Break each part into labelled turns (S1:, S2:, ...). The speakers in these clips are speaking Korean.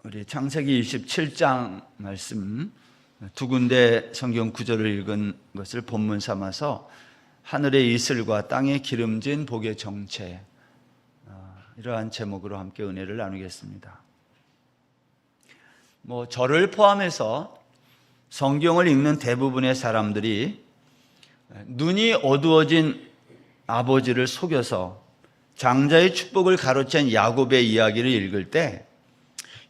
S1: 우리 창세기 27장 말씀 두 군데 성경 구절을 읽은 것을 본문 삼아서 하늘의 이슬과 땅의 기름진 복의 정체, 이러한 제목으로 함께 은혜를 나누겠습니다. 저를 포함해서 성경을 읽는 대부분의 사람들이 눈이 어두워진 아버지를 속여서 장자의 축복을 가로챈 야곱의 이야기를 읽을 때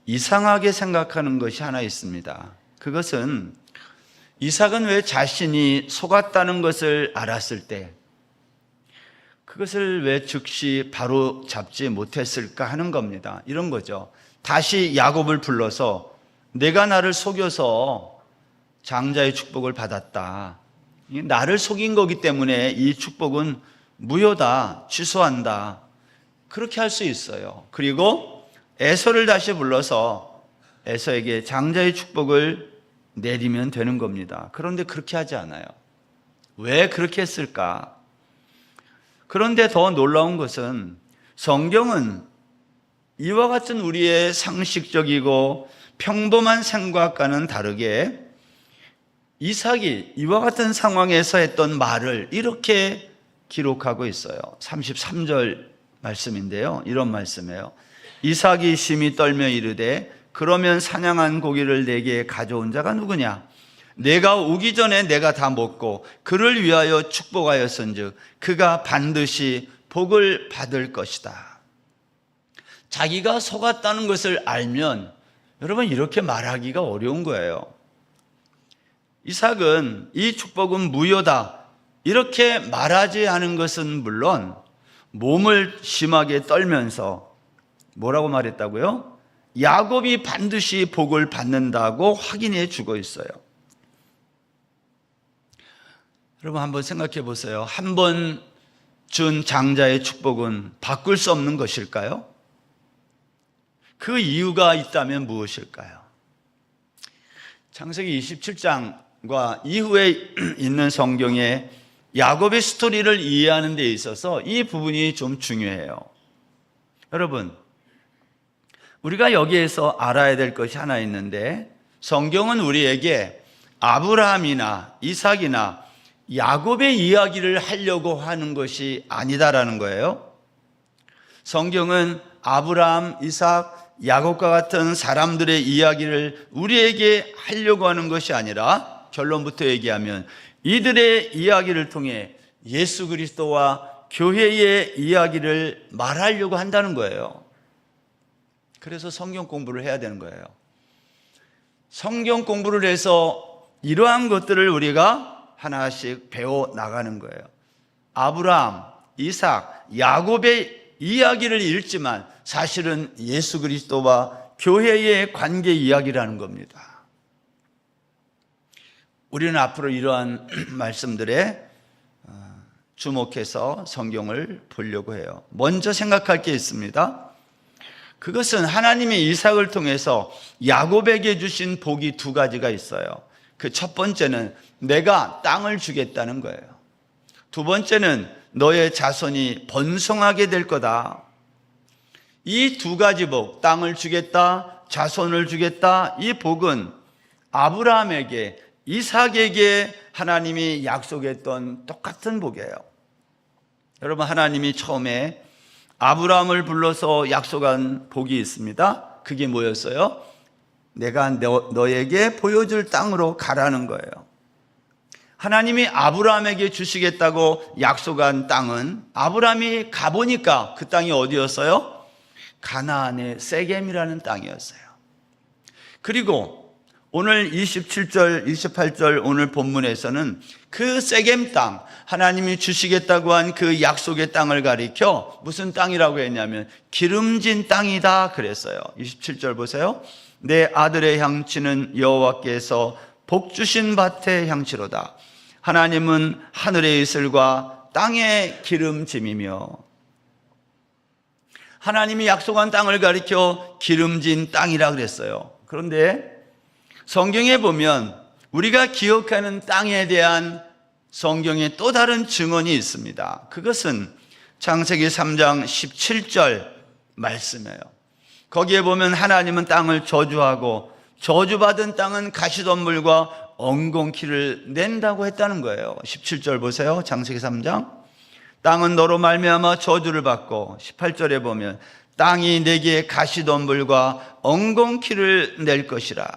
S1: 이상하게 생각하는 것이 하나 있습니다. 그것은 이삭은 왜 자신이 속았다는 것을 알았을 때 그것을 왜 즉시 바로 잡지 못했을까 하는 겁니다. 이런 거죠. 다시 야곱을 불러서 내가 나를 속여서 장자의 축복을 받았다. 나를 속인 거기 때문에 이 축복은 무효다, 취소한다. 그렇게 할 수 있어요. 그리고 에서를 다시 불러서 에서에게 장자의 축복을 내리면 되는 겁니다. 그런데 그렇게 하지 않아요. 왜 그렇게 했을까? 그런데 더 놀라운 것은 성경은 이와 같은 우리의 상식적이고 평범한 생각과는 다르게 이삭이 이와 같은 상황에서 했던 말을 이렇게 기록하고 있어요. 33절 말씀인데요. 이런 말씀이에요. 이삭이 심히 떨며 이르되 그러면 사냥한 고기를 내게 가져온 자가 누구냐? 내가 오기 전에 내가 다 먹고 그를 위하여 축복하였은즉 그가 반드시 복을 받을 것이다. 자기가 속았다는 것을 알면 여러분 이렇게 말하기가 어려운 거예요. 이삭은 이 축복은 무효다 이렇게 말하지 않은 것은 물론 몸을 심하게 떨면서 뭐라고 말했다고요? 야곱이 반드시 복을 받는다고 확인해 주고 있어요. 여러분 한번 생각해 보세요. 한 번 준 장자의 축복은 바꿀 수 없는 것일까요? 그 이유가 있다면 무엇일까요? 창세기 27장과 이후에 있는 성경에 야곱의 스토리를 이해하는 데 있어서 이 부분이 좀 중요해요. 여러분, 우리가 여기에서 알아야 될 것이 하나 있는데 성경은 우리에게 아브라함이나 이삭이나 야곱의 이야기를 하려고 하는 것이 아니다라는 거예요. 성경은 아브라함, 이삭, 야곱과 같은 사람들의 이야기를 우리에게 하려고 하는 것이 아니라 결론부터 얘기하면 이들의 이야기를 통해 예수 그리스도와 교회의 이야기를 말하려고 한다는 거예요. 그래서 성경 공부를 해야 되는 거예요. 성경 공부를 해서 이러한 것들을 우리가 하나씩 배워 나가는 거예요. 아브라함, 이삭, 야곱의 이야기를 읽지만 사실은 예수 그리스도와 교회의 관계 이야기라는 겁니다. 우리는 앞으로 이러한 말씀들에 주목해서 성경을 보려고 해요. 먼저 생각할 게 있습니다. 그것은 하나님의 이삭을 통해서 야곱에게 주신 복이 두 가지가 있어요. 그 첫 번째는 내가 땅을 주겠다는 거예요. 두 번째는 너의 자손이 번성하게 될 거다. 이 두 가지 복, 땅을 주겠다, 자손을 주겠다, 이 복은 아브라함에게, 이삭에게 하나님이 약속했던 똑같은 복이에요. 여러분, 하나님이 처음에 아브라함을 불러서 약속한 복이 있습니다. 그게 뭐였어요? 내가 너에게 보여줄 땅으로 가라는 거예요. 하나님이 아브라함에게 주시겠다고 약속한 땅은 아브라함이 가보니까 그 땅이 어디였어요? 가나안의 세겜이라는 땅이었어요. 그리고 오늘 27절, 28절 오늘 본문에서는 그 세겜 땅, 하나님이 주시겠다고 한 그 약속의 땅을 가리켜 무슨 땅이라고 했냐면 기름진 땅이다 그랬어요. 27절 보세요. 내 아들의 향취는 여호와께서 복 주신 밭의 향취로다. 하나님은 하늘의 이슬과 땅의 기름짐이며, 하나님이 약속한 땅을 가리켜 기름진 땅이라 그랬어요. 그런데 성경에 보면 우리가 기억하는 땅에 대한 성경의 또 다른 증언이 있습니다. 그것은 창세기 3장 17절 말씀이에요. 거기에 보면 하나님은 땅을 저주하고 저주받은 땅은 가시덤불과 엉겅퀴를 낸다고 했다는 거예요. 17절 보세요. 창세기 3장. 땅은 너로 말미암아 저주를 받고, 18절에 보면 땅이 내게 가시덤불과 엉겅퀴를 낼 것이라.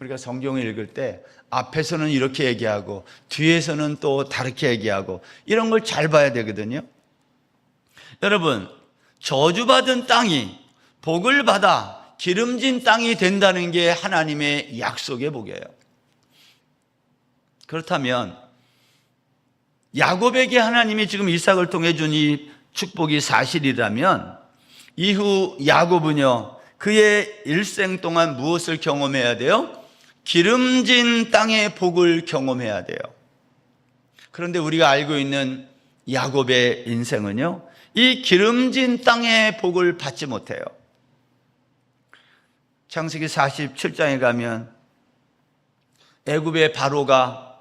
S1: 우리가 성경을 읽을 때 앞에서는 이렇게 얘기하고 뒤에서는 또 다르게 얘기하고 이런 걸 잘 봐야 되거든요. 여러분, 저주받은 땅이 복을 받아 기름진 땅이 된다는 게 하나님의 약속의 복이에요. 그렇다면 야곱에게 하나님이 지금 이삭을 통해 준 이 축복이 사실이라면 이후 야곱은요, 그의 일생 동안 무엇을 경험해야 돼요? 기름진 땅의 복을 경험해야 돼요. 그런데 우리가 알고 있는 야곱의 인생은요, 이 기름진 땅의 복을 받지 못해요. 창세기 47장에 가면 애굽의 바로가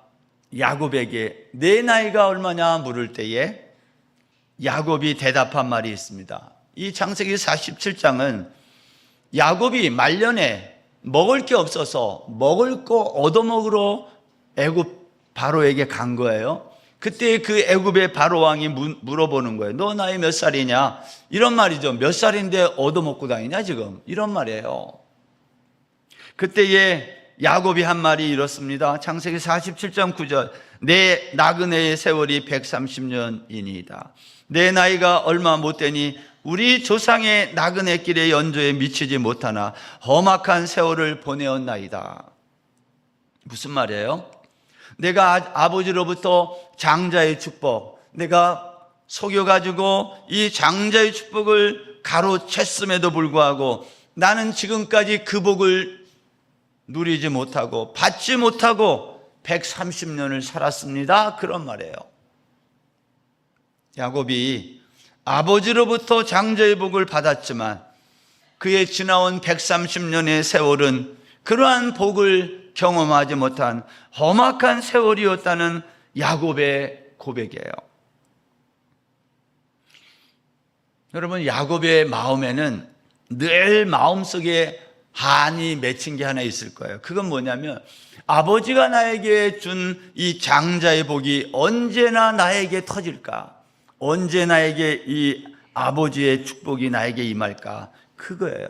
S1: 야곱에게 내 나이가 얼마냐 물을 때에 야곱이 대답한 말이 있습니다. 이 창세기 47장은 야곱이 말년에 먹을 게 없어서 먹을 거 얻어먹으러 애굽 바로에게 간 거예요. 그때 그 애굽의 바로 왕이 물어보는 거예요. 너 나이 몇 살이냐? 이런 말이죠. 몇 살인데 얻어먹고 다니냐 지금? 이런 말이에요. 그때에 야곱이 한 말이 이렇습니다. 창세기 47장 9절. 내 나그네의 세월이 130년이니이다. 내 나이가 얼마 못 되니 우리 조상의 나그네 길의 연조에 미치지 못하나 험악한 세월을 보내었나이다. 무슨 말이에요? 내가 아버지로부터 장자의 축복, 내가 속여가지고 이 장자의 축복을 가로챘음에도 불구하고 나는 지금까지 그 복을 누리지 못하고 받지 못하고 130년을 살았습니다. 그런 말이에요. 야곱이 아버지로부터 장자의 복을 받았지만 그의 지나온 130년의 세월은 그러한 복을 경험하지 못한 험악한 세월이었다는 야곱의 고백이에요. 여러분, 야곱의 마음에는 늘 마음속에 한이 맺힌 게 하나 있을 거예요. 그건 뭐냐면 아버지가 나에게 준 이 장자의 복이 언제나 나에게 터질까? 언제 나에게 이 아버지의 축복이 나에게 임할까? 그거예요.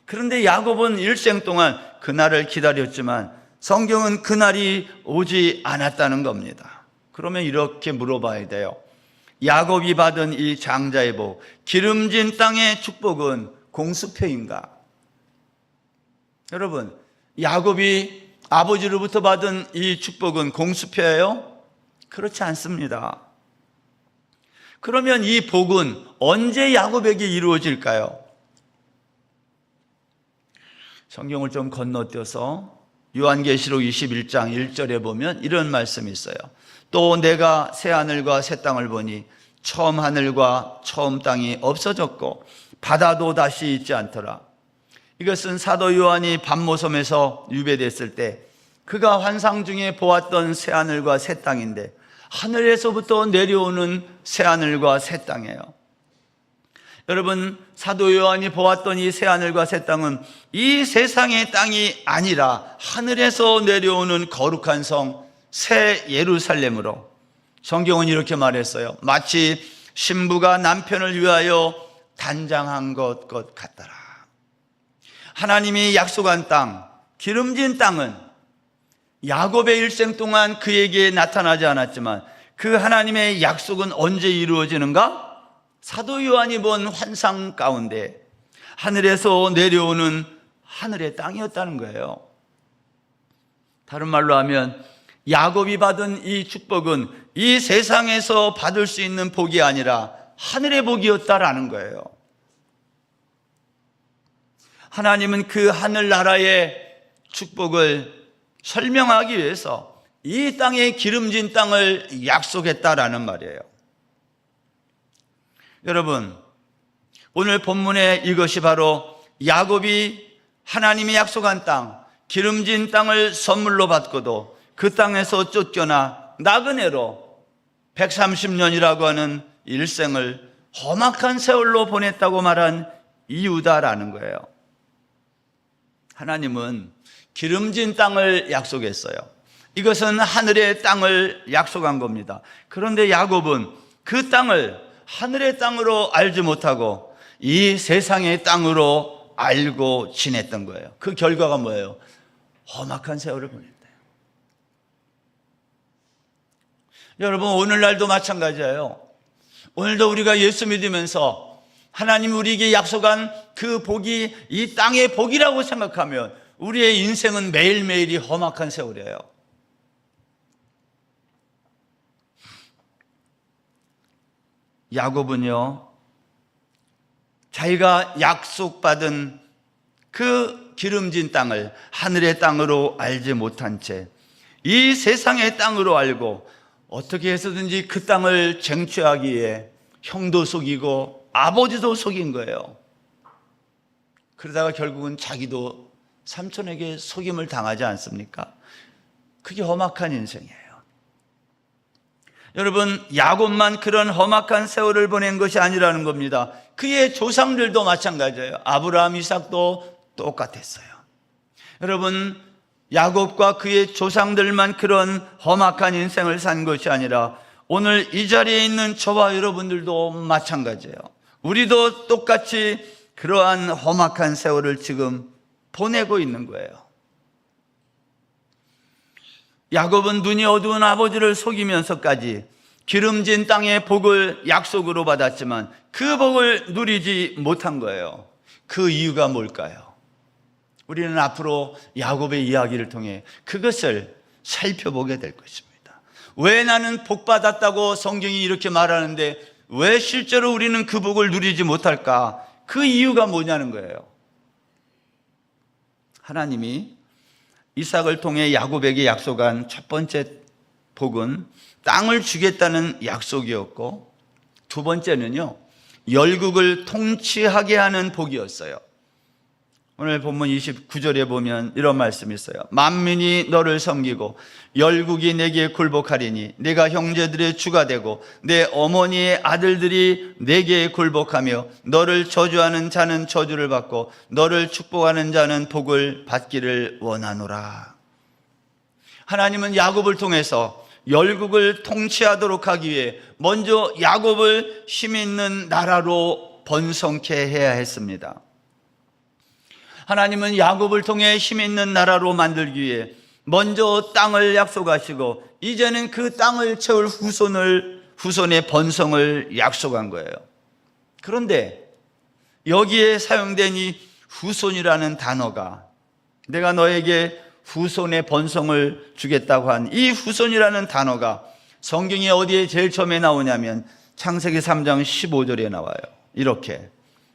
S1: 그런데 야곱은 일생 동안 그날을 기다렸지만 성경은 그날이 오지 않았다는 겁니다. 그러면 이렇게 물어봐야 돼요. 야곱이 받은 이 장자의 복, 기름진 땅의 축복은 공수표인가? 여러분, 야곱이 아버지로부터 받은 이 축복은 공수표예요? 그렇지 않습니다. 그러면 이 복은 언제 야곱에게 이루어질까요? 성경을 좀 건너뛰어서 요한계시록 21장 1절에 보면 이런 말씀이 있어요. 또 내가 새 하늘과 새 땅을 보니 처음 하늘과 처음 땅이 없어졌고 바다도 다시 있지 않더라. 이것은 사도 요한이 밤모섬에서 유배됐을 때 그가 환상 중에 보았던 새 하늘과 새 땅인데 하늘에서부터 내려오는 새 하늘과 새 땅이에요. 여러분, 사도 요한이 보았던 이 새 하늘과 새 땅은 이 세상의 땅이 아니라 하늘에서 내려오는 거룩한 성 새 예루살렘으로, 성경은 이렇게 말했어요. 마치 신부가 남편을 위하여 단장한 것 같더라. 하나님이 약속한 땅, 기름진 땅은 야곱의 일생 동안 그에게 나타나지 않았지만 그 하나님의 약속은 언제 이루어지는가? 사도 요한이 본 환상 가운데 하늘에서 내려오는 하늘의 땅이었다는 거예요. 다른 말로 하면 야곱이 받은 이 축복은 이 세상에서 받을 수 있는 복이 아니라 하늘의 복이었다라는 거예요. 하나님은 그 하늘나라의 축복을 설명하기 위해서 이 땅의 기름진 땅을 약속했다라는 말이에요. 여러분, 오늘 본문의 이것이 바로 야곱이 하나님이 약속한 땅, 기름진 땅을 선물로 받고도 그 땅에서 쫓겨나 나그네로 130년이라고 하는 일생을 험악한 세월로 보냈다고 말한 이유다라는 거예요. 하나님은 기름진 땅을 약속했어요. 이것은 하늘의 땅을 약속한 겁니다. 그런데 야곱은 그 땅을 하늘의 땅으로 알지 못하고 이 세상의 땅으로 알고 지냈던 거예요. 그 결과가 뭐예요? 험악한 세월을 보냈대요. 여러분, 오늘날도 마찬가지예요. 오늘도 우리가 예수 믿으면서 하나님 우리에게 약속한 그 복이 이 땅의 복이라고 생각하면 우리의 인생은 매일매일이 험악한 세월이에요. 야곱은요, 자기가 약속받은 그 기름진 땅을 하늘의 땅으로 알지 못한 채 이 세상의 땅으로 알고 어떻게 해서든지 그 땅을 쟁취하기 위해 형도 속이고 아버지도 속인 거예요. 그러다가 결국은 자기도 삼촌에게 속임을 당하지 않습니까? 그게 험악한 인생이에요. 여러분, 야곱만 그런 험악한 세월을 보낸 것이 아니라는 겁니다. 그의 조상들도 마찬가지예요. 아브라함, 이삭도 똑같았어요. 여러분, 야곱과 그의 조상들만 그런 험악한 인생을 산 것이 아니라 오늘 이 자리에 있는 저와 여러분들도 마찬가지예요. 우리도 똑같이 그러한 험악한 세월을 지금 보내고 있는 거예요. 야곱은 눈이 어두운 아버지를 속이면서까지 기름진 땅의 복을 약속으로 받았지만 그 복을 누리지 못한 거예요. 그 이유가 뭘까요? 우리는 앞으로 야곱의 이야기를 통해 그것을 살펴보게 될 것입니다. 왜 나는 복 받았다고 성경이 이렇게 말하는데 왜 실제로 우리는 그 복을 누리지 못할까? 그 이유가 뭐냐는 거예요. 하나님이 이삭을 통해 야곱에게 약속한 첫 번째 복은 땅을 주겠다는 약속이었고, 두 번째는요, 열국을 통치하게 하는 복이었어요. 오늘 본문 29절에 보면 이런 말씀이 있어요. 만민이 너를 섬기고 열국이 내게 굴복하리니 내가 형제들의 주가 되고 내 어머니의 아들들이 내게 굴복하며 너를 저주하는 자는 저주를 받고 너를 축복하는 자는 복을 받기를 원하노라. 하나님은 야곱을 통해서 열국을 통치하도록 하기 위해 먼저 야곱을 힘 있는 나라로 번성케 해야 했습니다. 하나님은 야곱을 통해 힘 있는 나라로 만들기 위해 먼저 땅을 약속하시고 이제는 그 땅을 채울 후손의 번성을 약속한 거예요. 그런데 여기에 사용된 이 후손이라는 단어가, 내가 너에게 후손의 번성을 주겠다고 한 이 후손이라는 단어가 성경에 어디에 제일 처음에 나오냐면 창세기 3장 15절에 나와요. 이렇게,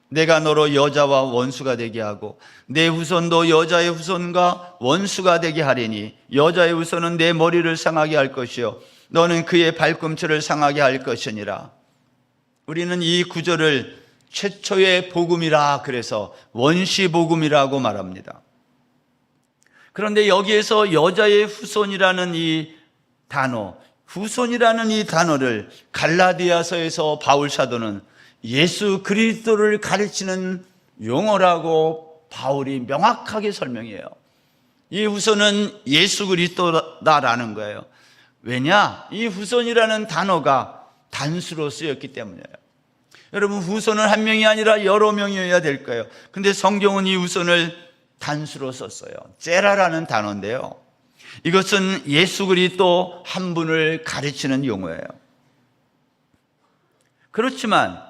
S1: 내가 너로 여자와 원수가 되게 하고 내 후손도 여자의 후손과 원수가 되게 하리니 여자의 후손은 내 머리를 상하게 할 것이요 너는 그의 발꿈치를 상하게 할 것이니라. 우리는 이 구절을 최초의 복음이라 그래서 원시복음이라고 말합니다. 그런데 여기에서 여자의 후손이라는 이 단어, 후손이라는 이 단어를 갈라디아서에서 바울 사도는 예수 그리스도를 가르치는 용어라고 바울이 명확하게 설명해요. 이 후손은 예수 그리스도다라는 거예요. 왜냐? 이 후손이라는 단어가 단수로 쓰였기 때문이에요. 여러분, 후손은 한 명이 아니라 여러 명이어야 될 거예요. 근데 성경은 이 후손을 단수로 썼어요. 제라라는 단어인데요, 이것은 예수 그리스도 한 분을 가르치는 용어예요. 그렇지만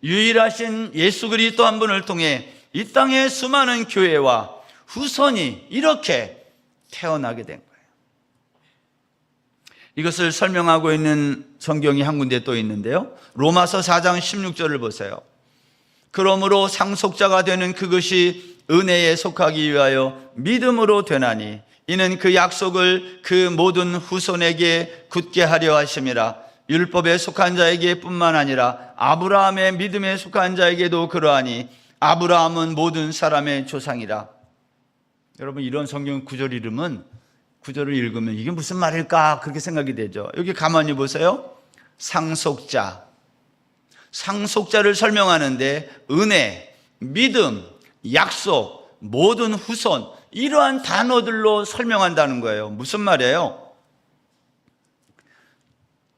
S1: 유일하신 예수 그리스도 한 분을 통해 이 땅의 수많은 교회와 후손이 이렇게 태어나게 된 거예요. 이것을 설명하고 있는 성경이 한 군데 또 있는데요, 로마서 4장 16절을 보세요. 그러므로 상속자가 되는 그것이 은혜에 속하기 위하여 믿음으로 되나니 이는 그 약속을 그 모든 후손에게 굳게 하려 하심이라. 율법에 속한 자에게 뿐만 아니라 아브라함의 믿음에 속한 자에게도 그러하니 아브라함은 모든 사람의 조상이라. 여러분, 이런 성경 구절 구절을 읽으면 이게 무슨 말일까 그렇게 생각이 되죠. 여기 가만히 보세요. 상속자를 설명하는데 은혜, 믿음, 약속, 모든 후손, 이러한 단어들로 설명한다는 거예요. 무슨 말이에요?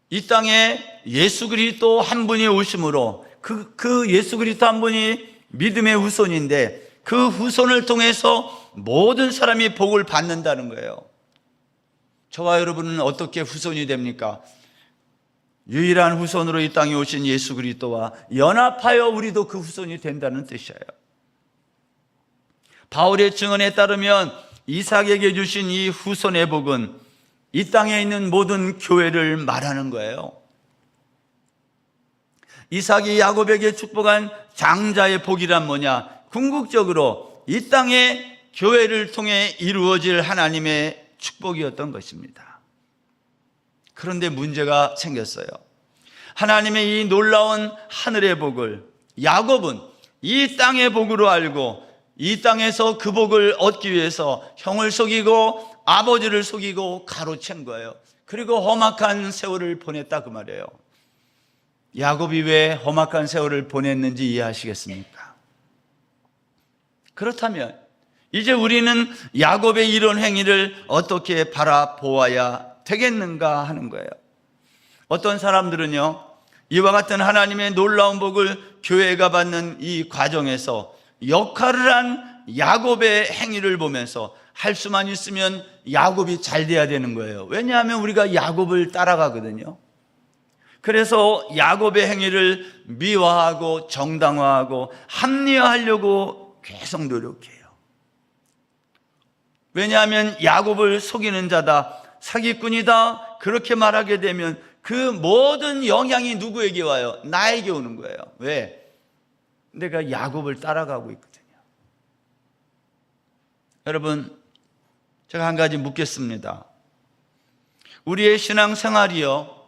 S1: 이 땅에 예수 그리스도 한 분이 오심으로 그 예수 그리스도 한 분이 믿음의 후손인데 그 후손을 통해서 모든 사람이 복을 받는다는 거예요. 저와 여러분은 어떻게 후손이 됩니까? 유일한 후손으로 이 땅에 오신 예수 그리스도와 연합하여 우리도 그 후손이 된다는 뜻이에요. 바울의 증언에 따르면 이삭에게 주신 이 후손의 복은 이 땅에 있는 모든 교회를 말하는 거예요. 이삭이 야곱에게 축복한 장자의 복이란 뭐냐? 궁극적으로 이 땅에 교회를 통해 이루어질 하나님의 축복이었던 것입니다. 그런데 문제가 생겼어요. 하나님의 이 놀라운 하늘의 복을 야곱은 이 땅의 복으로 알고 이 땅에서 그 복을 얻기 위해서 형을 속이고 아버지를 속이고 가로챈 거예요. 그리고 험악한 세월을 보냈다 그 말이에요. 야곱이 왜 험악한 세월을 보냈는지 이해하시겠습니까? 그렇다면 이제 우리는 야곱의 이런 행위를 어떻게 바라보아야 되겠는가 하는 거예요. 어떤 사람들은요, 이와 같은 하나님의 놀라운 복을 교회가 받는 이 과정에서 역할을 한 야곱의 행위를 보면서 할 수만 있으면 야곱이 잘 돼야 되는 거예요. 왜냐하면 우리가 야곱을 따라가거든요. 그래서 야곱의 행위를 미화하고 정당화하고 합리화하려고 계속 노력해요. 왜냐하면 야곱을 속이는 자다, 사기꾼이다, 그렇게 말하게 되면 그 모든 영향이 누구에게 와요? 나에게 오는 거예요. 왜? 내가 야곱을 따라가고 있거든요. 여러분, 제가 한 가지 묻겠습니다. 우리의 신앙생활이요,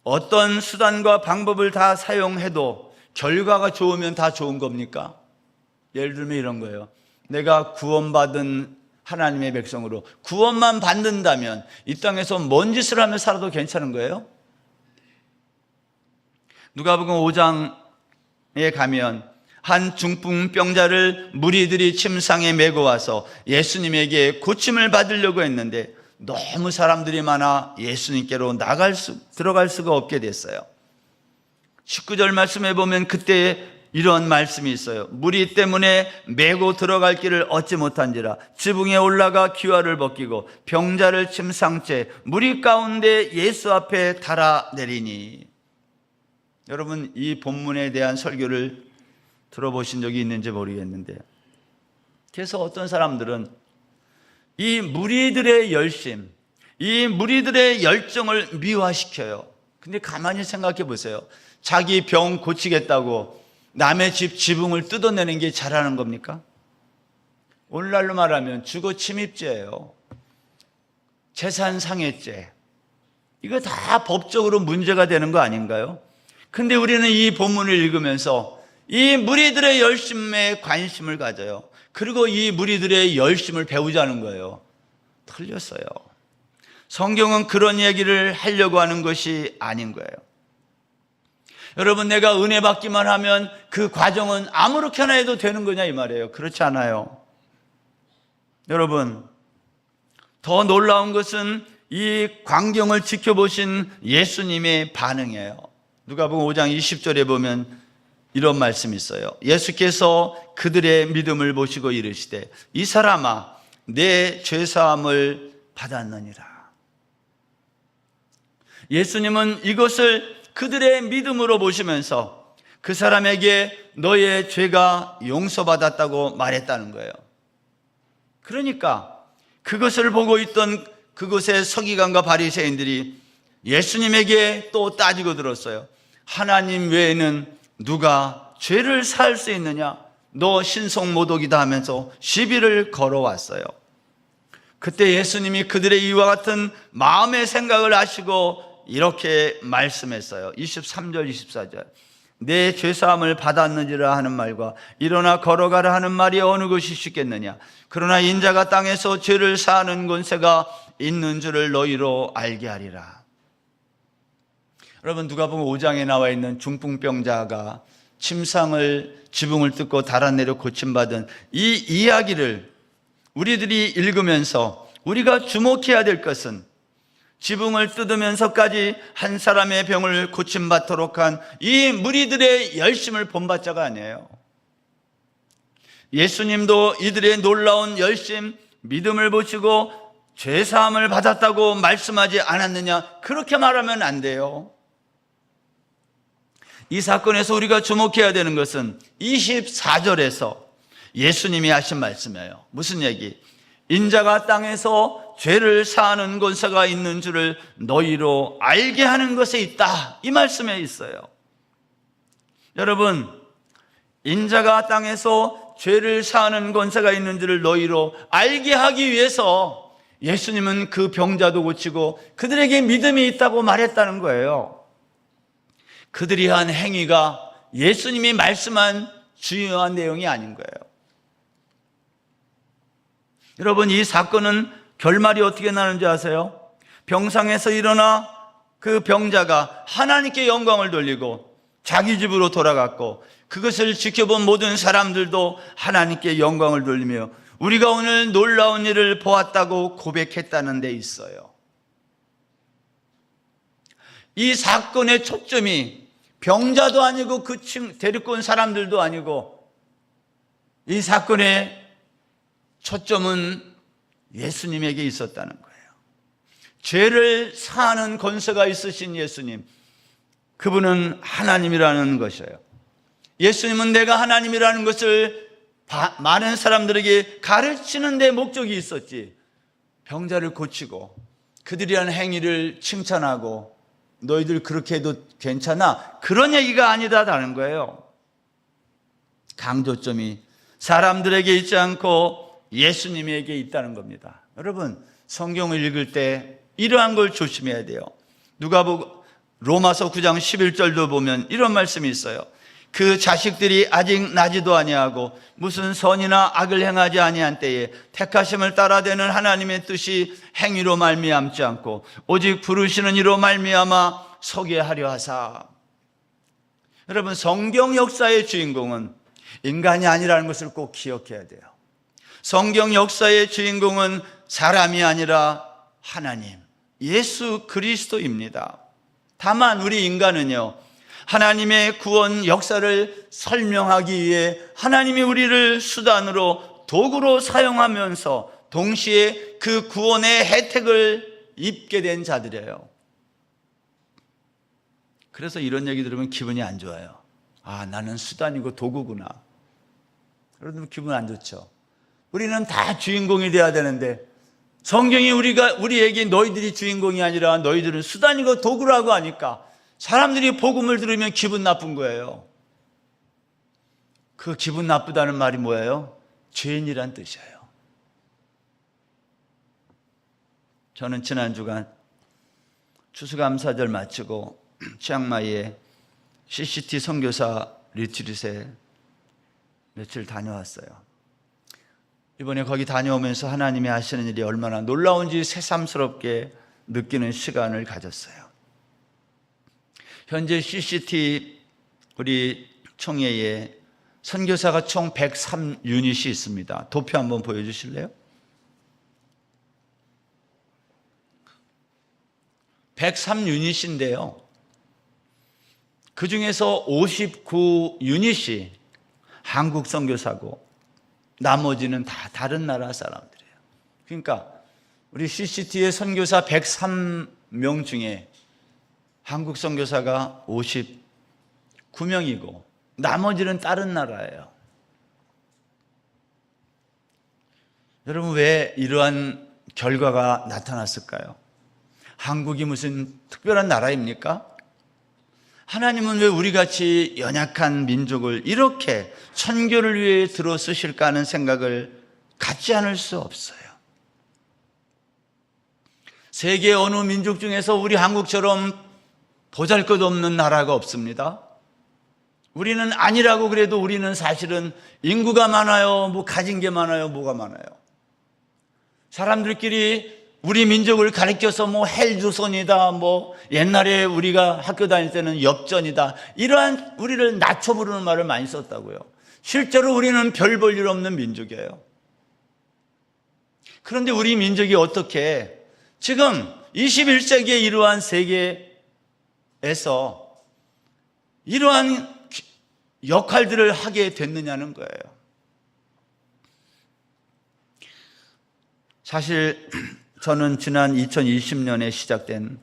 S1: 어떤 수단과 방법을 다 사용해도 결과가 좋으면 다 좋은 겁니까? 예를 들면 이런 거예요. 내가 구원받은 하나님의 백성으로 구원만 받는다면 이 땅에서 뭔 짓을 하며 살아도 괜찮은 거예요? 누가복음 5장에 가면 한 중풍병자를 무리들이 침상에 메고 와서 예수님에게 고침을 받으려고 했는데 너무 사람들이 많아 예수님께로 들어갈 수가 없게 됐어요. 19절 말씀에 보면 그때 이런 말씀이 있어요. 무리 때문에 메고 들어갈 길을 얻지 못한지라 지붕에 올라가 기와를 벗기고 병자를 침상째 무리 가운데 예수 앞에 달아내리니. 여러분, 이 본문에 대한 설교를 들어보신 적이 있는지 모르겠는데, 그래서 어떤 사람들은 이 무리들의 열심, 이 무리들의 열정을 미화시켜요. 근데 가만히 생각해 보세요. 자기 병 고치겠다고 남의 집 지붕을 뜯어내는 게 잘하는 겁니까? 오늘날로 말하면 주거 침입죄예요. 재산 상해죄. 이거 다 법적으로 문제가 되는 거 아닌가요? 근데 우리는 이 본문을 읽으면서 이 무리들의 열심에 관심을 가져요. 그리고 이 무리들의 열심을 배우자는 거예요. 틀렸어요. 성경은 그런 얘기를 하려고 하는 것이 아닌 거예요. 여러분, 내가 은혜 받기만 하면 그 과정은 아무렇게나 해도 되는 거냐 이 말이에요. 그렇지 않아요. 여러분, 더 놀라운 것은 이 광경을 지켜보신 예수님의 반응이에요. 누가복음 5장 20절에 보면 이런 말씀이 있어요. 예수께서 그들의 믿음을 보시고 이르시되 이 사람아 내 죄사함을 받았느니라. 예수님은 이것을 그들의 믿음으로 보시면서 그 사람에게 너의 죄가 용서받았다고 말했다는 거예요. 그러니까 그것을 보고 있던 그곳의 서기관과 바리새인들이 예수님에게 또 따지고 들었어요. 하나님 외에는 누가 죄를 사할 수 있느냐? 너 신성모독이다 하면서 시비를 걸어왔어요. 그때 예수님이 그들의 이와 같은 마음의 생각을 아시고 이렇게 말씀했어요. 23절 24절 내 죄사함을 받았느니라 하는 말과 일어나 걸어가라 하는 말이 어느 것이 쉽겠느냐? 그러나 인자가 땅에서 죄를 사하는 권세가 있는 줄을 너희로 알게 하리라. 여러분, 누가복음 5장에 나와 있는 중풍병자가 침상을 지붕을 뜯고 달아내려 고침받은 이 이야기를 우리들이 읽으면서 우리가 주목해야 될 것은 지붕을 뜯으면서까지 한 사람의 병을 고침받도록 한 이 무리들의 열심을 본받자가 아니에요. 예수님도 이들의 놀라운 열심, 믿음을 보시고 죄사함을 받았다고 말씀하지 않았느냐? 그렇게 말하면 안 돼요. 이 사건에서 우리가 주목해야 되는 것은 24절에서 예수님이 하신 말씀이에요. 무슨 얘기? 인자가 땅에서 죄를 사하는 권세가 있는 줄을 너희로 알게 하는 것에 있다. 이 말씀에 있어요. 여러분, 인자가 땅에서 죄를 사하는 권세가 있는 줄을 너희로 알게 하기 위해서 예수님은 그 병자도 고치고 그들에게 믿음이 있다고 말했다는 거예요. 그들이 한 행위가 예수님이 말씀한 중요한 내용이 아닌 거예요. 여러분, 이 사건은 결말이 어떻게 나는지 아세요? 병상에서 일어나 그 병자가 하나님께 영광을 돌리고 자기 집으로 돌아갔고, 그것을 지켜본 모든 사람들도 하나님께 영광을 돌리며 우리가 오늘 놀라운 일을 보았다고 고백했다는 데 있어요. 이 사건의 초점이 병자도 아니고 그 데리고 온 사람들도 아니고, 이 사건의 초점은 예수님에게 있었다는 거예요. 죄를 사하는 권세가 있으신 예수님, 그분은 하나님이라는 것이에요. 예수님은 내가 하나님이라는 것을 많은 사람들에게 가르치는 데 목적이 있었지, 병자를 고치고 그들이 한 행위를 칭찬하고 너희들 그렇게 해도 괜찮아, 그런 얘기가 아니다라는 거예요. 강조점이 사람들에게 있지 않고 예수님에게 있다는 겁니다. 여러분, 성경을 읽을 때 이러한 걸 조심해야 돼요. 로마서 9장 11절도 보면 이런 말씀이 있어요. 그 자식들이 아직 나지도 아니하고 무슨 선이나 악을 행하지 아니한 때에 택하심을 따라되는 하나님의 뜻이 행위로 말미암지 않고 오직 부르시는 이로 말미암아 서게 하려 하사. 여러분, 성경 역사의 주인공은 인간이 아니라는 것을 꼭 기억해야 돼요. 성경 역사의 주인공은 사람이 아니라 하나님, 예수 그리스도입니다. 다만 우리 인간은요, 하나님의 구원 역사를 설명하기 위해 하나님이 우리를 수단으로, 도구로 사용하면서 동시에 그 구원의 혜택을 입게 된 자들이에요. 그래서 이런 얘기 들으면 기분이 안 좋아요. 아, 나는 수단이고 도구구나. 그러면 기분 안 좋죠. 우리는 다 주인공이 돼야 되는데 성경이 우리에게 너희들이 주인공이 아니라 너희들은 수단이고 도구라고 하니까 사람들이 복음을 들으면 기분 나쁜 거예요. 그 기분 나쁘다는 말이 뭐예요? 죄인이란 뜻이에요. 저는 지난 주간 추수감사절 마치고 치앙마이에 CCT 선교사 리트릿에 며칠 다녀왔어요. 이번에 거기 다녀오면서 하나님이 하시는 일이 얼마나 놀라운지 새삼스럽게 느끼는 시간을 가졌어요. 현재 CCT 우리 총회에 선교사가 총 103유닛이 있습니다. 도표 한번 보여주실래요? 103유닛인데요. 그 중에서 59유닛이 한국 선교사고 나머지는 다 다른 나라 사람들이에요. 그러니까 우리 CCT의 선교사 103명 중에 한국 선교사가 59명이고 나머지는 다른 나라예요. 여러분, 왜 이러한 결과가 나타났을까요? 한국이 무슨 특별한 나라입니까? 하나님은 왜 우리같이 연약한 민족을 이렇게 선교를 위해 들어 쓰실까 하는 생각을 갖지 않을 수 없어요. 세계 어느 민족 중에서 우리 한국처럼 보잘것없는 나라가 없습니다. 우리는 아니라고 그래도 우리는 사실은 인구가 많아요, 뭐 가진 게 많아요, 뭐가 많아요. 사람들끼리 우리 민족을 가리켜서 뭐 헬조선이다, 뭐 옛날에 우리가 학교 다닐 때는 엽전이다, 이러한 우리를 낮춰 부르는 말을 많이 썼다고요. 실제로 우리는 별 볼 일 없는 민족이에요. 그런데 우리 민족이 어떻게 지금 21세기에 이러한 세계에서 이러한 역할들을 하게 됐느냐는 거예요. 사실 저는 지난 2020년에 시작된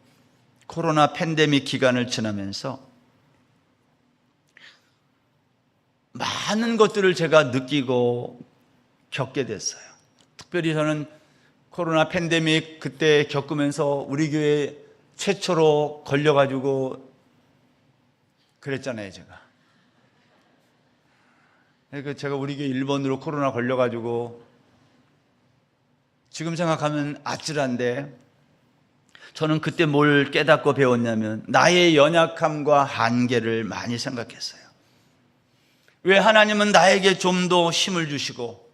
S1: 코로나 팬데믹 기간을 지나면서 많은 것들을 제가 느끼고 겪게 됐어요. 특별히 저는 코로나 팬데믹 그때 겪으면서 우리 교회 최초로 걸려가지고 그랬잖아요, 제가. 그러니까 제가 우리 교회 일본으로 코로나 걸려가지고 지금 생각하면 아찔한데, 저는 그때 뭘 깨닫고 배웠냐면 나의 연약함과 한계를 많이 생각했어요. 왜 하나님은 나에게 좀 더 힘을 주시고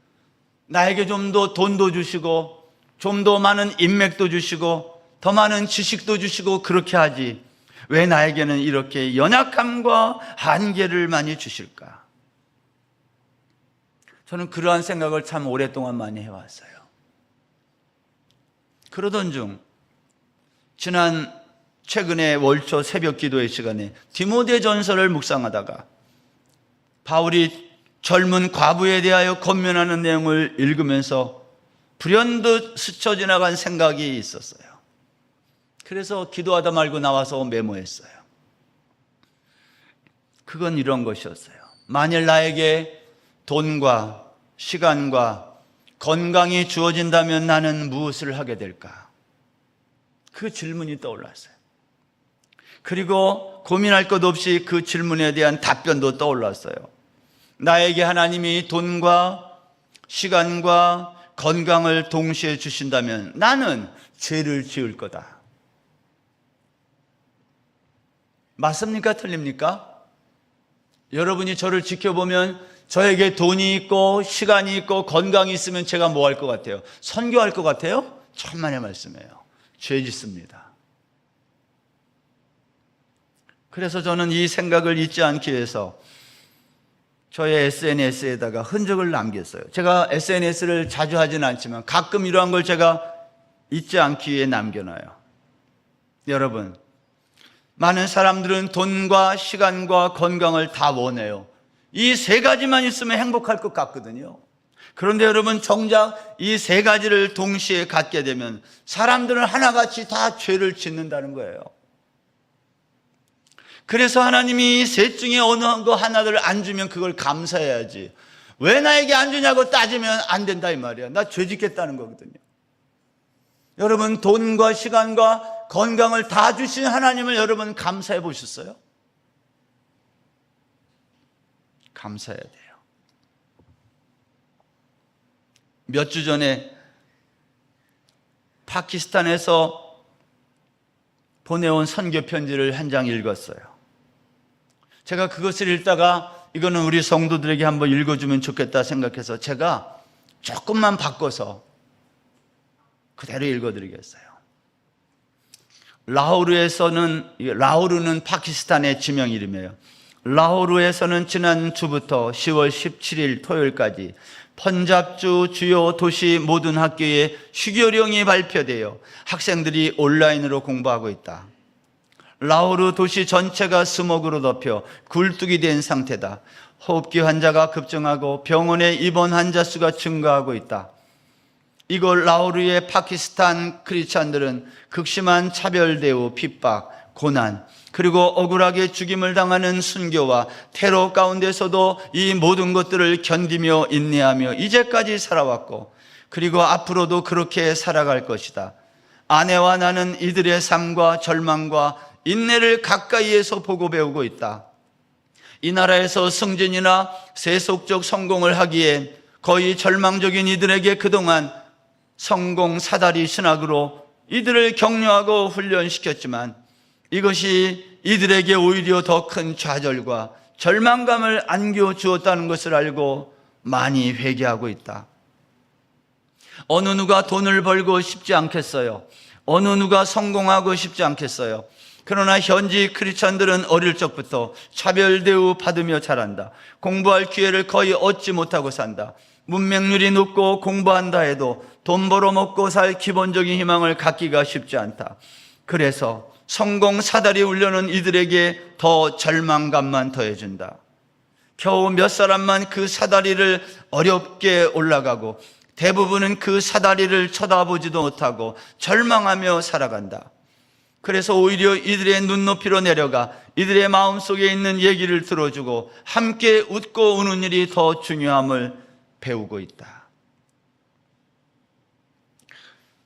S1: 나에게 좀 더 돈도 주시고 좀 더 많은 인맥도 주시고 더 많은 지식도 주시고 그렇게 하지, 왜 나에게는 이렇게 연약함과 한계를 많이 주실까? 저는 그러한 생각을 참 오랫동안 많이 해왔어요. 그러던 중 최근에 월초 새벽 기도의 시간에 디모데 전서를 묵상하다가 바울이 젊은 과부에 대하여 권면하는 내용을 읽으면서 불현듯 스쳐 지나간 생각이 있었어요. 그래서 기도하다 말고 나와서 메모했어요. 그건 이런 것이었어요. 만일 나에게 돈과 시간과 건강이 주어진다면 나는 무엇을 하게 될까? 그 질문이 떠올랐어요. 그리고 고민할 것 없이 그 질문에 대한 답변도 떠올랐어요. 나에게 하나님이 돈과 시간과 건강을 동시에 주신다면 나는 죄를 지을 거다. 맞습니까? 틀립니까? 여러분이 저를 지켜보면 저에게 돈이 있고 시간이 있고 건강이 있으면 제가 뭐 할 것 같아요? 선교할 것 같아요? 천만의 말씀이에요. 죄 짓습니다. 그래서 저는 이 생각을 잊지 않기 위해서 저의 SNS에다가 흔적을 남겼어요. 제가 SNS를 자주 하지는 않지만 가끔 이러한 걸 제가 잊지 않기 위해 남겨놔요. 여러분, 많은 사람들은 돈과 시간과 건강을 다 원해요. 이 세 가지만 있으면 행복할 것 같거든요. 그런데 여러분, 정작 이 세 가지를 동시에 갖게 되면 사람들은 하나같이 다 죄를 짓는다는 거예요. 그래서 하나님이 셋 중에 어느 거 하나를 안 주면 그걸 감사해야지, 왜 나에게 안 주냐고 따지면 안 된다 이 말이야. 나 죄 짓겠다는 거거든요. 여러분, 돈과 시간과 건강을 다 주신 하나님을 여러분 감사해 보셨어요? 감사해야 돼요. 몇 주 전에 파키스탄에서 보내온 선교 편지를 한 장 읽었어요. 제가 그것을 읽다가 이거는 우리 성도들에게 한번 읽어주면 좋겠다 생각해서 제가 조금만 바꿔서 그대로 읽어드리겠어요. 라오르는 파키스탄의 지명 이름이에요. 라호르에서는 지난 주부터 10월 17일 토요일까지 펀잡주 주요 도시 모든 학교에 휴교령이 발표되어 학생들이 온라인으로 공부하고 있다. 라호르 도시 전체가 스모그로 덮여 굴뚝이 된 상태다. 호흡기 환자가 급증하고 병원에 입원 환자 수가 증가하고 있다. 이곳 라호르의 파키스탄 크리스찬들은 극심한 차별 대우, 핍박, 고난, 그리고 억울하게 죽임을 당하는 순교와 테러 가운데서도 이 모든 것들을 견디며 인내하며 이제까지 살아왔고, 그리고 앞으로도 그렇게 살아갈 것이다. 아내와 나는 이들의 삶과 절망과 인내를 가까이에서 보고 배우고 있다. 이 나라에서 승진이나 세속적 성공을 하기에 거의 절망적인 이들에게 그동안 성공 사다리 신학으로 이들을 격려하고 훈련시켰지만 이것이 이들에게 오히려 더 큰 좌절과 절망감을 안겨주었다는 것을 알고 많이 회개하고 있다. 어느 누가 돈을 벌고 싶지 않겠어요. 어느 누가 성공하고 싶지 않겠어요. 그러나 현지 크리스천들은 어릴 적부터 차별 대우 받으며 자란다. 공부할 기회를 거의 얻지 못하고 산다. 문맹률이 높고 공부한다 해도 돈 벌어 먹고 살 기본적인 희망을 갖기가 쉽지 않다. 그래서 성공 사다리 울려는 이들에게 더 절망감만 더해준다. 겨우 몇 사람만 그 사다리를 어렵게 올라가고 대부분은 그 사다리를 쳐다보지도 못하고 절망하며 살아간다. 그래서 오히려 이들의 눈높이로 내려가 이들의 마음속에 있는 얘기를 들어주고 함께 웃고 우는 일이 더 중요함을 배우고 있다.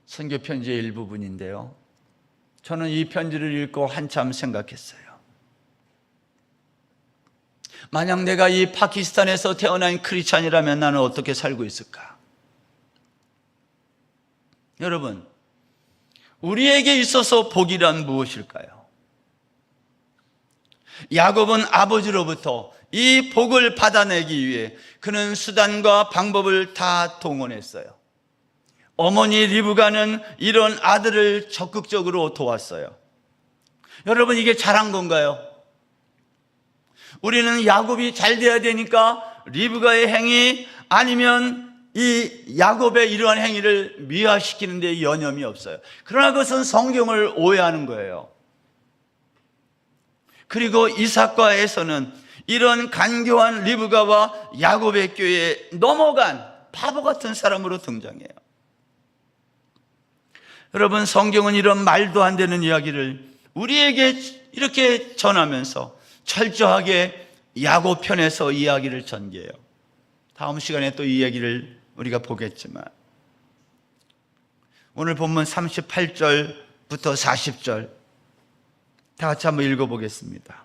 S1: 선교 편지의 일부분인데요, 저는 이 편지를 읽고 한참 생각했어요. 만약 내가 이 파키스탄에서 태어난 크리스찬이라면 나는 어떻게 살고 있을까? 여러분, 우리에게 있어서 복이란 무엇일까요? 야곱은 아버지로부터 이 복을 받아내기 위해 그는 수단과 방법을 다 동원했어요. 어머니 리브가는 이런 아들을 적극적으로 도왔어요. 여러분, 이게 잘한 건가요? 우리는 야곱이 잘 돼야 되니까 리브가의 행위 아니면 이 야곱의 이러한 행위를 미화시키는 데 여념이 없어요. 그러나 그것은 성경을 오해하는 거예요. 그리고 이삭과 에서는 이런 간교한 리브가와 야곱의 교회에 넘어간 바보 같은 사람으로 등장해요. 여러분, 성경은 이런 말도 안 되는 이야기를 우리에게 이렇게 전하면서 철저하게 야곱 편에서 이야기를 전개해요. 다음 시간에 또 이 얘기를 우리가 보겠지만, 오늘 본문 38절부터 40절 다 같이 한번 읽어보겠습니다.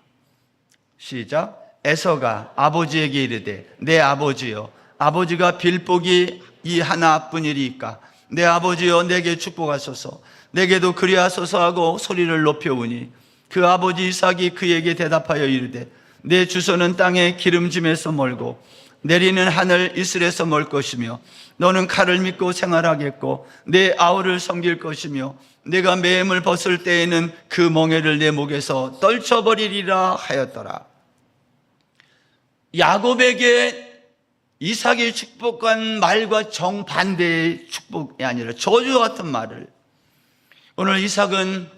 S1: 시작. 에서가 아버지에게 이르되 내 아버지여, 아버지가 빌복이 이 하나뿐이리까 내 아버지여 내게 축복하소서, 내게도 그리하소서 하고 소리를 높여오니 그 아버지 이삭이 그에게 대답하여 이르되 내 주소는 땅의 기름짐에서 멀고 내리는 하늘 이슬에서 멀 것이며 너는 칼을 믿고 생활하겠고 내 아우를 섬길 것이며 내가 매임을 벗을 때에는 그 멍에를 내 목에서 떨쳐버리리라 하였더라. 야곱에게 이삭이 축복한 말과 정반대의 축복이 아니라 저주 같은 말을 오늘 이삭은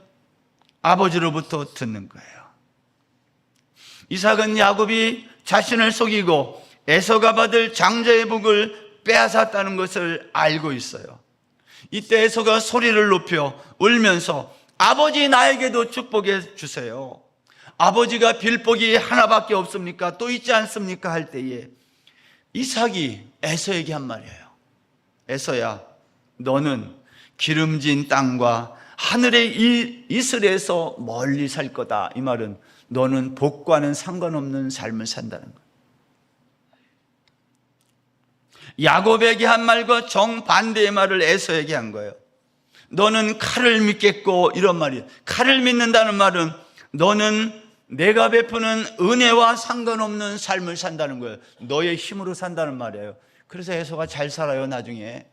S1: 아버지로부터 듣는 거예요. 이삭은 야곱이 자신을 속이고 에서가 받을 장자의 복을 빼앗았다는 것을 알고 있어요. 이때 에서가 소리를 높여 울면서 아버지 나에게도 축복해 주세요. 아버지가 빌복이 하나밖에 없습니까? 또 있지 않습니까? 할 때에 이삭이 에서에게 한 말이에요. 에서야, 너는 기름진 땅과 하늘의 이슬에서 멀리 살 거다. 이 말은 너는 복과는 상관없는 삶을 산다는 거예요. 야곱에게 한 말과 정반대의 말을 에서에게 한 거예요. 너는 칼을 믿겠고, 이런 말이에요. 칼을 믿는다는 말은 너는 내가 베푸는 은혜와 상관없는 삶을 산다는 거예요. 너의 힘으로 산다는 말이에요. 그래서 에서가 잘 살아요, 나중에.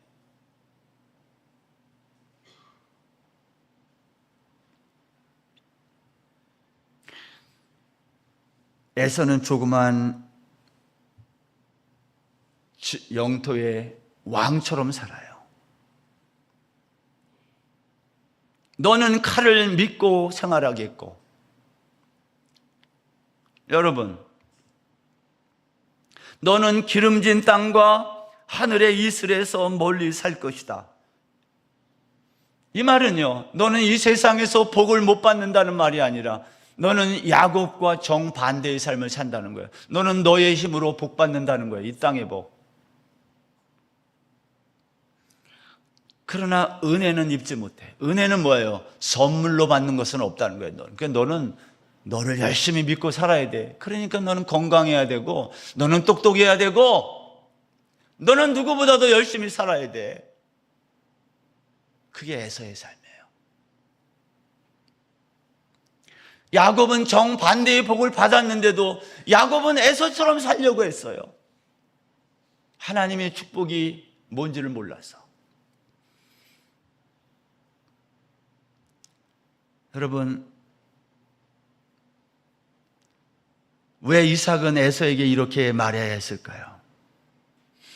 S1: 에서는 조그만 영토의 왕처럼 살아요. 너는 칼을 믿고 생활하겠고. 여러분, 너는 기름진 땅과 하늘의 이슬에서 멀리 살 것이다. 이 말은요, 너는 이 세상에서 복을 못 받는다는 말이 아니라 너는 야곱과 정반대의 삶을 산다는 거예요. 너는 너의 힘으로 복 받는다는 거예요, 이 땅의 복. 그러나 은혜는 입지 못해. 은혜는 뭐예요? 선물로 받는 것은 없다는 거예요. 그러니까 너는 너를 열심히 믿고 살아야 돼. 그러니까 너는 건강해야 되고, 너는 똑똑해야 되고, 너는 누구보다도 열심히 살아야 돼. 그게 에서의 삶이에요. 야곱은 정반대의 복을 받았는데도 야곱은 에서처럼 살려고 했어요. 하나님의 축복이 뭔지를 몰라서. 여러분, 왜 이삭은 에서에게 이렇게 말해야 했을까요?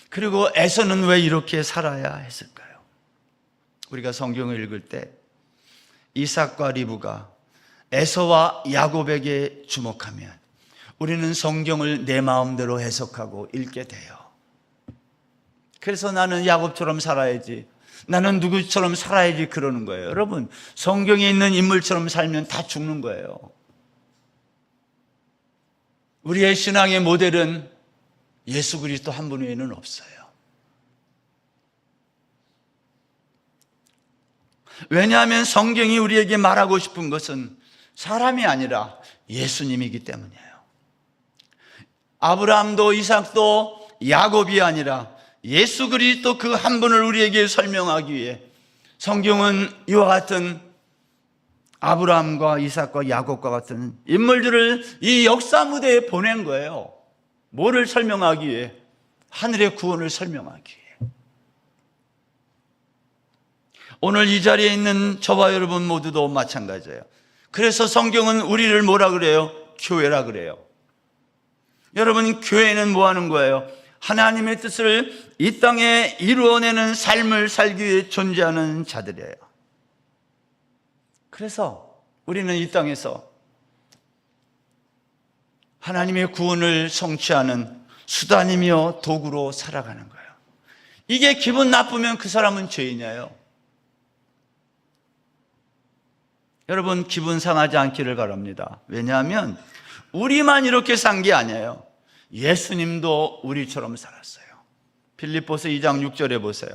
S1: 그리고 에서는 왜 이렇게 살아야 했을까요? 우리가 성경을 읽을 때 이삭과 리브가 에서와 야곱에게 주목하면 우리는 성경을 내 마음대로 해석하고 읽게 돼요. 그래서 나는 야곱처럼 살아야지, 나는 누구처럼 살아야지 그러는 거예요. 여러분, 성경에 있는 인물처럼 살면 다 죽는 거예요. 우리의 신앙의 모델은 예수 그리스도 한 분 외에는 없어요. 왜냐하면 성경이 우리에게 말하고 싶은 것은 사람이 아니라 예수님이기 때문이에요. 아브라함도 이삭도 야곱이 아니라 예수 그리스도 그 한 분을 우리에게 설명하기 위해 성경은 이와 같은 아브라함과 이삭과 야곱과 같은 인물들을 이 역사 무대에 보낸 거예요. 뭐를 설명하기 위해? 하늘의 구원을 설명하기 위해. 오늘 이 자리에 있는 저와 여러분 모두도 마찬가지예요. 그래서 성경은 우리를 뭐라 그래요? 교회라 그래요. 여러분, 교회는 뭐 하는 거예요? 하나님의 뜻을 이 땅에 이루어내는 삶을 살기 위해 존재하는 자들이에요. 그래서 우리는 이 땅에서 하나님의 구원을 성취하는 수단이며 도구로 살아가는 거예요. 이게 기분 나쁘면 그 사람은 죄인이에요. 여러분, 기분 상하지 않기를 바랍니다. 왜냐하면 우리만 이렇게 산 게 아니에요. 예수님도 우리처럼 살았어요. 빌립보서 2장 6절에 보세요.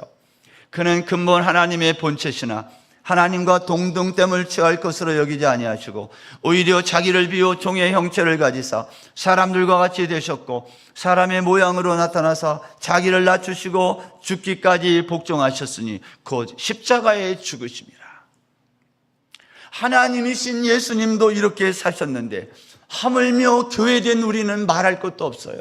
S1: 그는 근본 하나님의 본체시나 하나님과 동등됨을 취할 것으로 여기지 아니하시고 오히려 자기를 비워 종의 형체를 가지사 사람들과 같이 되셨고 사람의 모양으로 나타나서 자기를 낮추시고 죽기까지 복종하셨으니 곧 십자가에 죽으심이라. 하나님이신 예수님도 이렇게 사셨는데 하물며 교회된 우리는 말할 것도 없어요.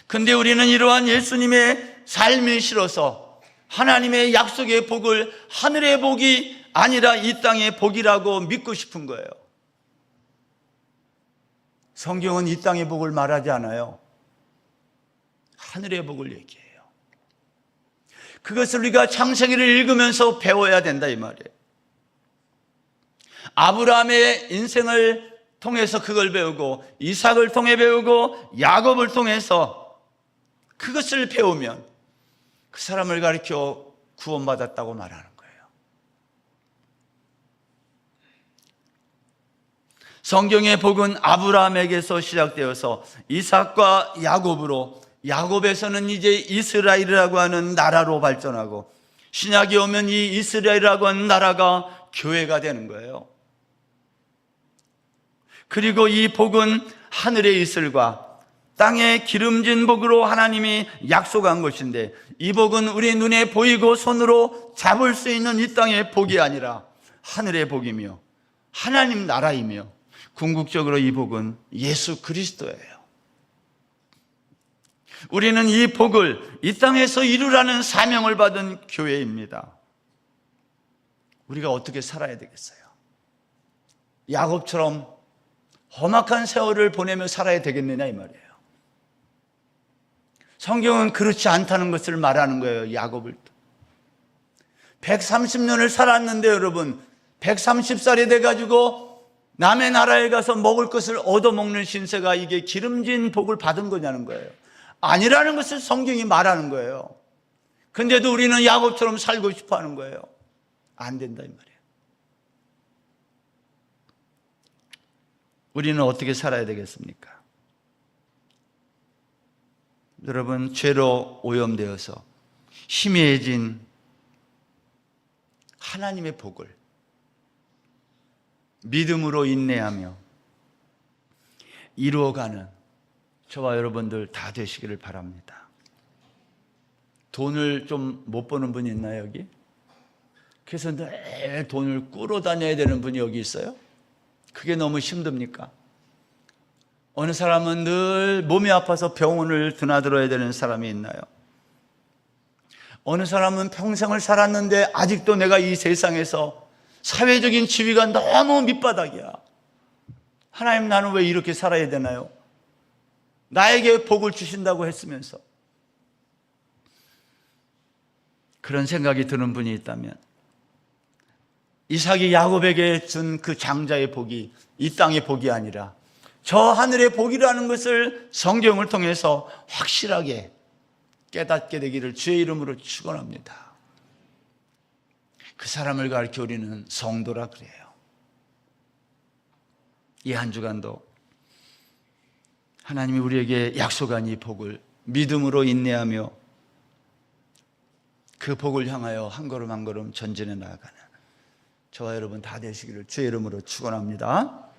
S1: 근데 우리는 이러한 예수님의 삶이 싫어서 하나님의 약속의 복을 하늘의 복이 아니라 이 땅의 복이라고 믿고 싶은 거예요. 성경은 이 땅의 복을 말하지 않아요. 하늘의 복을 얘기해요. 그것을 우리가 창세기를 읽으면서 배워야 된다 이 말이에요. 아브라함의 인생을 통해서 그걸 배우고 이삭을 통해 배우고 야곱을 통해서 그것을 배우면 그 사람을 가리켜 구원받았다고 말하는 거예요. 성경의 복은 아브라함에게서 시작되어서 이삭과 야곱으로, 야곱에서는 이제 이스라엘이라고 하는 나라로 발전하고 신약이 오면 이 이스라엘이라고 하는 나라가 교회가 되는 거예요. 그리고 이 복은 하늘의 이슬과 땅의 기름진 복으로 하나님이 약속한 것인데 이 복은 우리 눈에 보이고 손으로 잡을 수 있는 이 땅의 복이 아니라 하늘의 복이며 하나님 나라이며 궁극적으로 이 복은 예수 그리스도예요. 우리는 이 복을 이 땅에서 이루라는 사명을 받은 교회입니다. 우리가 어떻게 살아야 되겠어요? 야곱처럼 험악한 세월을 보내며 살아야 되겠느냐 이 말이에요. 성경은 그렇지 않다는 것을 말하는 거예요. 야곱을 130년을 살았는데 여러분 130살이 돼가지고 남의 나라에 가서 먹을 것을 얻어먹는 신세가 이게 기름진 복을 받은 거냐는 거예요. 아니라는 것을 성경이 말하는 거예요. 근데도 우리는 야곱처럼 살고 싶어 하는 거예요. 안 된다 이 말이에요. 우리는 어떻게 살아야 되겠습니까? 여러분, 죄로 오염되어서 희미해진 하나님의 복을 믿음으로 인내하며 이루어가는 저와 여러분들 다 되시기를 바랍니다. 돈을 좀 못 버는 분이 있나요, 여기? 그래서 늘 돈을 꾸러 다녀야 되는 분이 여기 있어요? 그게 너무 힘듭니까? 어느 사람은 늘 몸이 아파서 병원을 드나들어야 되는 사람이 있나요? 어느 사람은 평생을 살았는데 아직도 내가 이 세상에서 사회적인 지위가 너무 밑바닥이야. 하나님, 나는 왜 이렇게 살아야 되나요? 나에게 복을 주신다고 했으면서. 그런 생각이 드는 분이 있다면 이삭이 야곱에게 준 그 장자의 복이 이 땅의 복이 아니라 저 하늘의 복이라는 것을 성경을 통해서 확실하게 깨닫게 되기를 주의 이름으로 축원합니다. 그 사람을 가르쳐 우리는 성도라 그래요. 이 한 주간도 하나님이 우리에게 약속한 이 복을 믿음으로 인내하며 그 복을 향하여 한 걸음 한 걸음 전진해 나아가는 저와 여러분 다 되시기를 주의 이름으로 축원합니다.